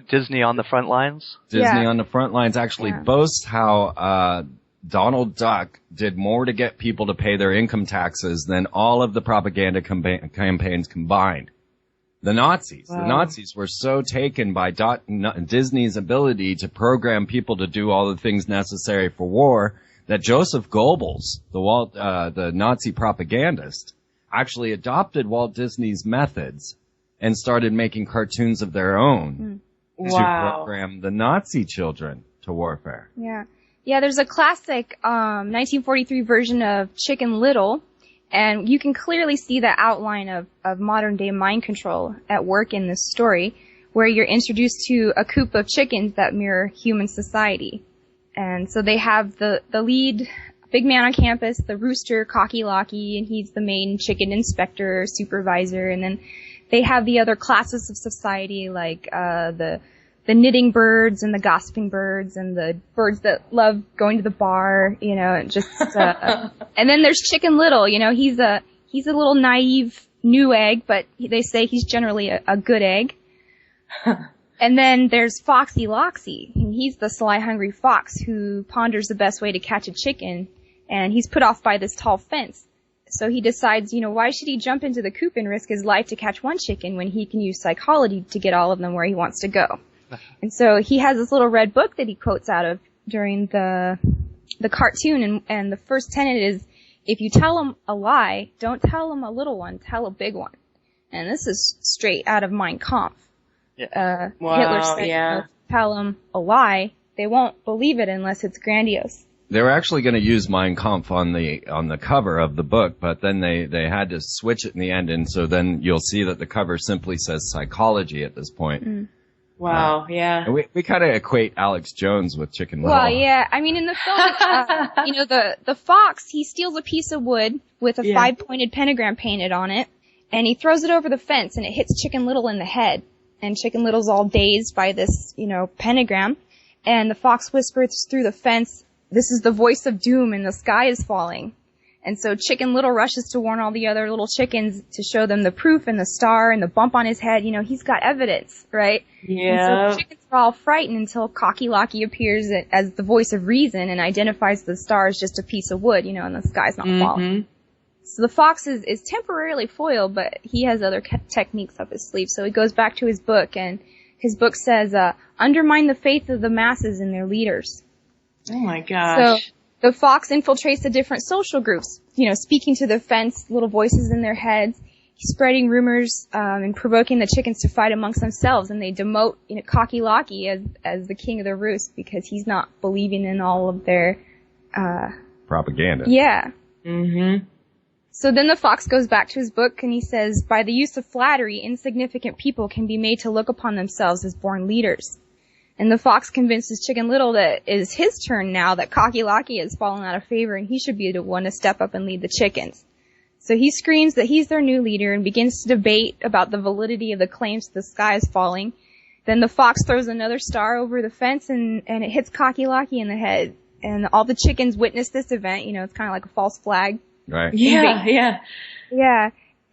Disney on the front lines. Disney on the front lines actually boasts how Donald Duck did more to get people to pay their income taxes than all of the propaganda campaigns combined. The Nazis. Wow. The Nazis were so taken by Disney's ability to program people to do all the things necessary for war that Joseph Goebbels, the Nazi propagandist, actually adopted Walt Disney's methods and started making cartoons of their own to program the Nazi children to warfare. Yeah. Yeah, there's a classic 1943 version of Chicken Little, and you can clearly see the outline of modern-day mind control at work in this story, where you're introduced to a coop of chickens that mirror human society. And so they have the lead big man on campus, the rooster, Cocky Locky, and he's the main chicken inspector, supervisor, and then they have the other classes of society, like the knitting birds and the gossiping birds and the birds that love going to the bar, you know, and just, and then there's Chicken Little, you know, he's a little naive new egg, but they say he's generally a good egg. And then there's Foxy Loxy, and he's the sly, hungry fox who ponders the best way to catch a chicken, and he's put off by this tall fence. So he decides, you know, why should he jump into the coop and risk his life to catch one chicken when he can use psychology to get all of them where he wants to go? And so he has this little red book that he quotes out of during the cartoon, and the first tenet is, if you tell him a lie, don't tell him a little one, tell a big one. And this is straight out of Mein Kampf. Yeah. Hitler said, tell them a lie, they won't believe it unless it's grandiose. They were actually going to use Mein Kampf on the cover of the book, but then they had to switch it in the end, and so then you'll see that the cover simply says psychology at this point. Wow, yeah. And we kind of equate Alex Jones with Chicken Little. Well, yeah. I mean, in the film, you know, the fox, he steals a piece of wood with a 5-pointed pentagram painted on it, and he throws it over the fence, and it hits Chicken Little in the head. And Chicken Little's all dazed by this, you know, pentagram. And the fox whispers through the fence, "This is the voice of doom, and the sky is falling." And so Chicken Little rushes to warn all the other little chickens to show them the proof and the star and the bump on his head. You know, he's got evidence, right? Yeah. And so the chickens are all frightened until Cocky Locky appears as the voice of reason and identifies the star as just a piece of wood, you know, and the sky's not falling. So the fox is temporarily foiled, but he has other techniques up his sleeve. So he goes back to his book, and his book says, undermine the faith of the masses in their leaders. Oh my gosh. So the fox infiltrates the different social groups, you know, speaking to the fence, little voices in their heads. He's spreading rumors and provoking the chickens to fight amongst themselves, and they demote, you know, Cocky Locky as the king of the roost because he's not believing in all of their propaganda. Yeah. Mm-hmm. So then the fox goes back to his book and he says, by the use of flattery, insignificant people can be made to look upon themselves as born leaders. And the fox convinces Chicken Little that it is his turn now, that Cocky Locky has fallen out of favor and he should be the one to step up and lead the chickens. So he screams that he's their new leader and begins to debate about the validity of the claims that the sky is falling. Then the fox throws another star over the fence and it hits Cocky Locky in the head. And all the chickens witness this event. You know, it's kind of like a false flag. Right. Yeah.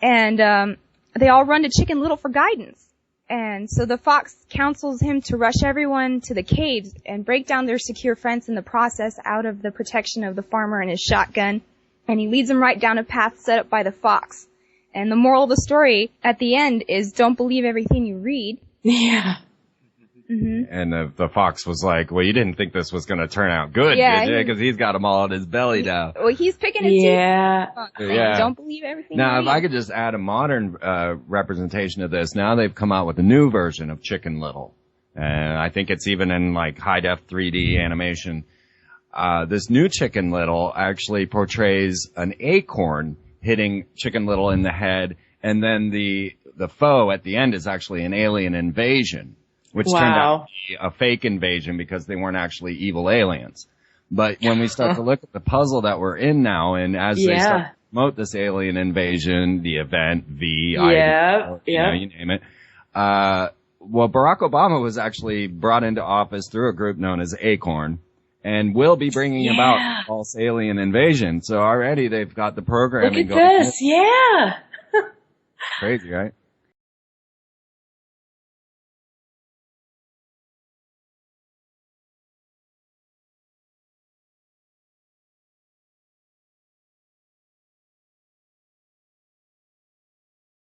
And they all run to Chicken Little for guidance. And so the fox counsels him to rush everyone to the caves and break down their secure fence in the process out of the protection of the farmer and his shotgun. And he leads them right down a path set up by the fox. And the moral of the story at the end is don't believe everything you read. Yeah. Mm-hmm. And the fox was like, well, you didn't think this was going to turn out good, did you? Because he's got them all on his belly now. Well, he's picking his teeth. Yeah. Don't believe everything Now, you if read. I could just add a modern representation of this, now they've come out with a new version of Chicken Little. And I think it's even in like high-def 3D animation. This new Chicken Little actually portrays an acorn hitting Chicken Little in the head, and then the foe at the end is actually an alien invasion, which turned out to be a fake invasion because they weren't actually evil aliens. But when we start to look at the puzzle that we're in now, and as they start to promote this alien invasion, the event, you know, you name it, well, Barack Obama was actually brought into office through a group known as Acorn, and will be bringing about a false alien invasion. So already they've got the programming going. Look at this, Crazy, right?